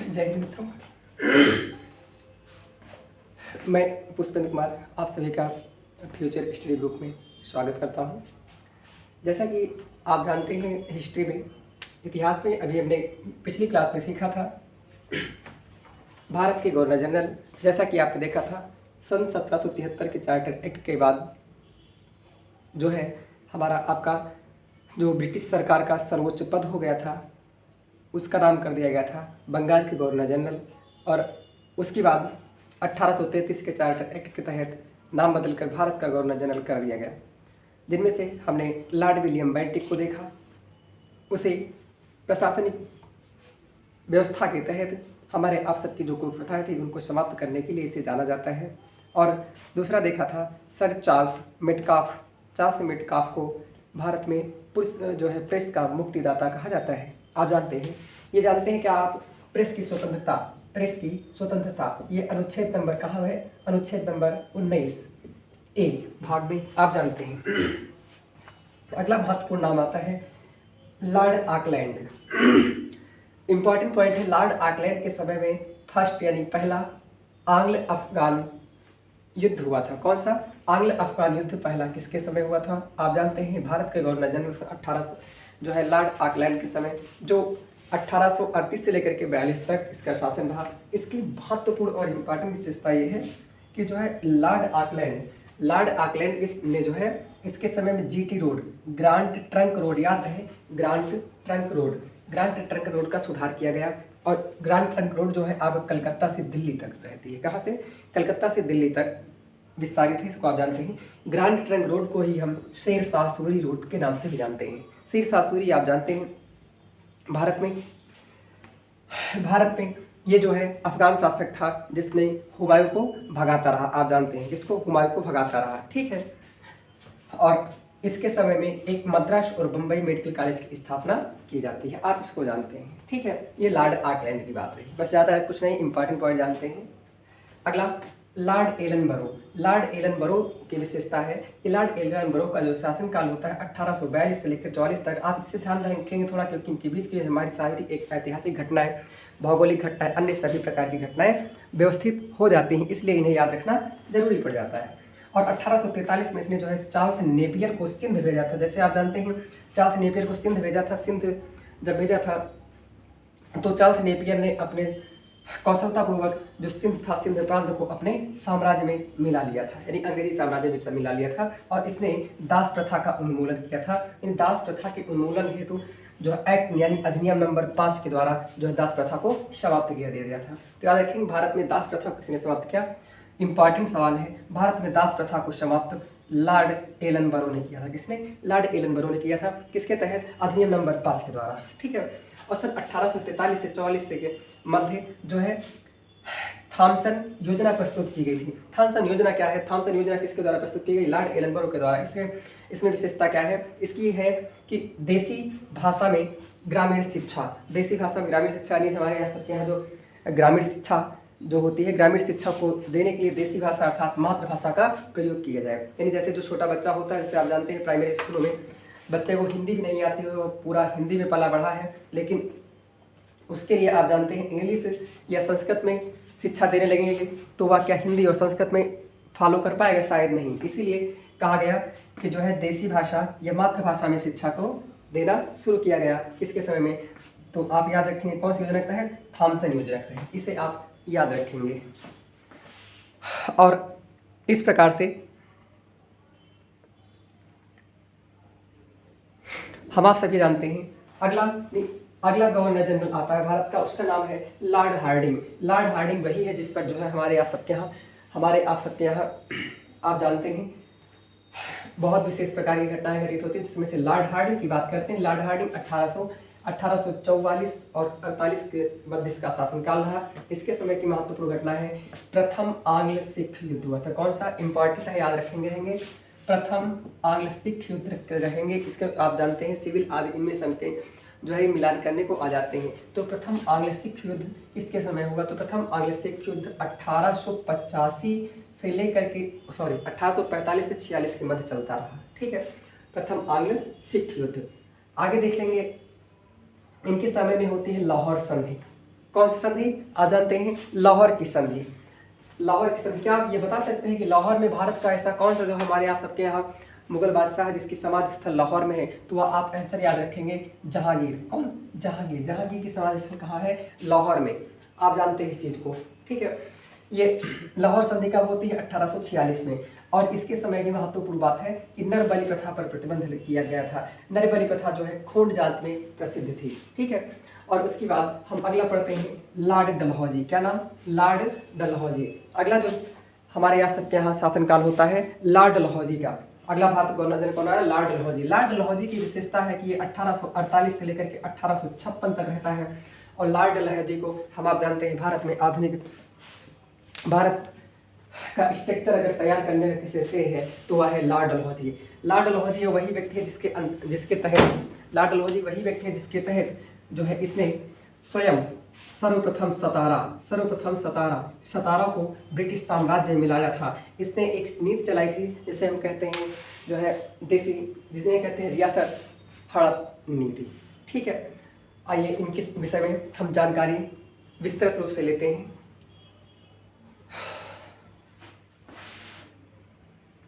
जय हिंद मित्रों। मैं पुष्पेंद्र कुमार आप सभी का फ्यूचर स्टडी ग्रुप में स्वागत करता हूं। जैसा कि आप जानते हैं, हिस्ट्री में, इतिहास में अभी हमने पिछली क्लास में सीखा था भारत के गवर्नर जनरल। जैसा कि आपने देखा था, सन 1773 के चार्टर एक्ट के बाद जो है हमारा आपका जो ब्रिटिश सरकार का सर्वोच्च पद हो गया था, उसका नाम कर दिया गया था बंगाल के गवर्नर जनरल। और उसके बाद 1833 के चार्टर एक्ट के तहत नाम बदलकर भारत का गवर्नर जनरल कर दिया गया, जिनमें से हमने लॉर्ड विलियम बेंटिक को देखा। उसे प्रशासनिक व्यवस्था के तहत हमारे अफसर की जो कुप्रथाएं थी उनको समाप्त करने के लिए इसे जाना जाता है। और दूसरा देखा था सर चार्ल्स मेटकाफ को भारत में जो है प्रेस का मुक्तिदाता कहा जाता है। आप जानते हैं, ये जानते हैं कि आप प्रेस की स्वतंत्रता ये अनुच्छेद नंबर कहाँ है? अनुच्छेद नंबर 19 ए भाग में आप जानते हैं। अगला महत्वपूर्ण नाम आता है लॉर्ड ऑकलैंड। इंपॉर्टेंट पॉइंट है, लॉर्ड ऑकलैंड के समय में फर्स्ट यानी पहला आंग्ल अफगान युद्ध हुआ था। कौन सा? आंग्ल अफगान युद्ध पहला किसके समय हुआ था? आप जानते हैं, भारत के गवर्नर जनरल 1800 जो है लॉर्ड ऑकलैंड के समय, जो 1838 से लेकर के 42 तक इसका शासन रहा। इसकी महत्वपूर्ण और इम्पॉर्टेंट विशेषता ये है कि जो है लॉर्ड ऑकलैंड ने जो है इसके समय में GT road, grant trunk road, याद है ग्रांट ट्रंक रोड का सुधार किया गया। और ग्रांट ट्रंक रोड जो है अब कलकत्ता से दिल्ली तक रहती है। कहाँ से? कलकत्ता से दिल्ली तक विस्तारित है। इसको आप जानते हैं। ग्रांट ट्रंक रोड को ही हम शेर शाह सूरी रोड के नाम से भी जानते हैं। शेर शाह सूरी आप जानते हैं, भारत में ये जो है अफगान शासक था जिसने हुमायूं को भगाता रहा। आप जानते हैं इसको, हुमायूं को भगाता रहा, ठीक है। और इसके समय में एक मद्रास और बम्बई मेडिकल कॉलेज की स्थापना की जाती है। आप इसको जानते हैं, ठीक है। ये लॉर्ड ऑकलैंड की बात रही, बस ज़्यादा कुछ नहीं, इंपॉर्टेंट पॉइंट जानते हैं। अगला लॉर्ड एलन बरो की विशेषता है कि लॉर्ड एलन बरो का जो शासनकाल होता है 1842 से लेकर 44 तक। आप इससे ध्यान रखेंगे थोड़ा, क्योंकि इनके बीच की हमारी सारी एक ऐतिहासिक घटनाएं, भौगोलिक घटनाएं, अन्य सभी प्रकार की घटनाएं व्यवस्थित हो जाती हैं, इसलिए इन्हें याद रखना जरूरी पड़ जाता है। और 1843 में इसने जो है चार्ल्स नेपियर को सिंध भेजा था। जैसे आप जानते हैं, चार्ल्स नेपियर को सिंध भेजा था। सिंध जब भेजा था तो चार्ल्स नेपियर ने अपने कौशलतापूर्वक जो सिंध था, सिंध प्रांत को अपने साम्राज्य में मिला लिया था, यानी अंग्रेजी साम्राज्य में मिला लिया था। और इसने दास प्रथा का उन्मूलन किया था। इन दास प्रथा के उन्मूलन हेतु जो एक्ट यानी अधिनियम नंबर 5 के द्वारा जो है दास प्रथा को समाप्त किया दिया गया था। तो याद रखेंगे, भारत में दास प्रथा किसने समाप्त किया? इंपॉर्टेंट सवाल है। भारत में दास प्रथा को समाप्त लॉर्ड एलन बरो ने किया था। किसने? लॉर्ड एलन बरो ने किया था। किसके तहत? अधिनियम नंबर 5 के द्वारा, ठीक है। और सन 1843 से 44 से के मध्य जो है थॉमसन योजना प्रस्तुत की गई थी। थॉमसन योजना क्या है? थॉमसन योजना किसके द्वारा प्रस्तुत की गई? लॉर्ड एलन बरो के द्वारा। इसमें विशेषता क्या है इसकी? है कि देसी भाषा में ग्रामीण शिक्षा यानी हमारे यहाँ जो ग्रामीण शिक्षा जो होती है, ग्रामीण शिक्षा को देने के लिए देसी भाषा अर्थात मातृभाषा का प्रयोग किया जाए। यानी जैसे जो छोटा बच्चा होता है, जैसे आप जानते हैं प्राइमरी स्कूलों में बच्चे को हिंदी भी नहीं आती है, वो पूरा हिंदी में पला बढ़ा है, लेकिन उसके लिए आप जानते हैं इंग्लिश या संस्कृत में शिक्षा देने लगेंगे तो वह क्या हिंदी और संस्कृत में फॉलो कर पाएगा? शायद नहीं। इसीलिए कहा गया कि जो है देसी भाषा या मातृभाषा में शिक्षा को देना शुरू किया गया। किसके समय में? तो आप याद रखेंगे कौन सी योजना के तहत? थॉमसन योजना के तहत। इसे आप याद रखेंगे। और इस प्रकार से हम आप सभी जानते हैं। अगला गवर्नर जनरल आता है भारत का, उसका नाम है लॉर्ड हार्डिंग वही है जिस पर जो है हमारे आप सबके यहाँ आप जानते हैं बहुत विशेष प्रकार की घटनाएं घटित होती है, जिसमें से लॉर्ड हार्डिंग की बात करते हैं। लॉर्ड हार्डिंग 1844 और 48 के मध्य इसका शासनकाल रहा। इसके समय की महत्वपूर्ण घटना है प्रथम आंग्ल सिख युद्ध हुआ था। कौन सा? इंपॉर्टेंट है, याद रखेंगे। प्रथम आंग्ल सिख युद्ध रहेंगे। इसके आप जानते हैं सिविल आदि इनमें संख्या जो है मिलान करने को आ जाते हैं। तो प्रथम आंग्ल सिख युद्ध किसके समय हुआ? तो प्रथम आंग्ल सिख युद्ध 1885 से लेकर के 1845 से 46 के मध्य चलता रहा, ठीक है। प्रथम आंग्ल सिख युद्ध। आगे देख लेंगे इनके समय में होती है लाहौर संधि। कौन सी संधि? आप जानते हैं लाहौर की संधि। लाहौर की संधि, क्या आप ये बता सकते हैं कि लाहौर में भारत का ऐसा कौन सा जो हमारे आप सबके यहाँ मुगल बादशाह है जिसकी समाधि स्थल लाहौर में है? तो वह आप आंसर याद रखेंगे जहांगीर। कौन? जहांगीर। जहांगीर की समाधि स्थल कहाँ है? लाहौर में। आप जानते हैं इस चीज़ को, ठीक है। ये लाहौर संधि कब होती है? 1846 में। और इसके समय की महत्वपूर्ण बात है कि नर बलि प्रथा पर प्रतिबंध किया गया था। नर बलि प्रथा जो है खोंड जात में प्रसिद्ध थी, ठीक है। और उसके बाद हम अगला पढ़ते हैं लॉर्ड डलहौजी। क्या नाम? लॉर्ड डलहौजी। अगला जो हमारे यहाँ सबके यहाँ शासनकाल होता है लॉर्ड डलहौजी का। अगला भारत गवर्नर कौन है? लॉर्ड डलहौजी। लॉर्ड डलहौजी की विशेषता है कि ये 1848 से लेकर के 1856 तक रहता है। और लॉर्ड डलहौजी को हम आप जानते हैं भारत में आधुनिक भारत का स्ट्रक्चर अगर तैयार करने का किसी से है तो वह है लॉर्ड डलहौजी। लॉर्ड डलहौजी वही व्यक्ति है जिसके तहत लॉर्ड डलहौजी वही व्यक्ति है जिसके तहत जो है इसने स्वयं सर्वप्रथम सतारा को ब्रिटिश साम्राज्य में मिलाया था। इसने एक नीति चलाई थी जिसे हम कहते हैं जो है देसी, जिसे कहते हैं रियासत हड़प नीति, ठीक है। आइए इनके विषय में हम जानकारी विस्तृत रूप से लेते हैं।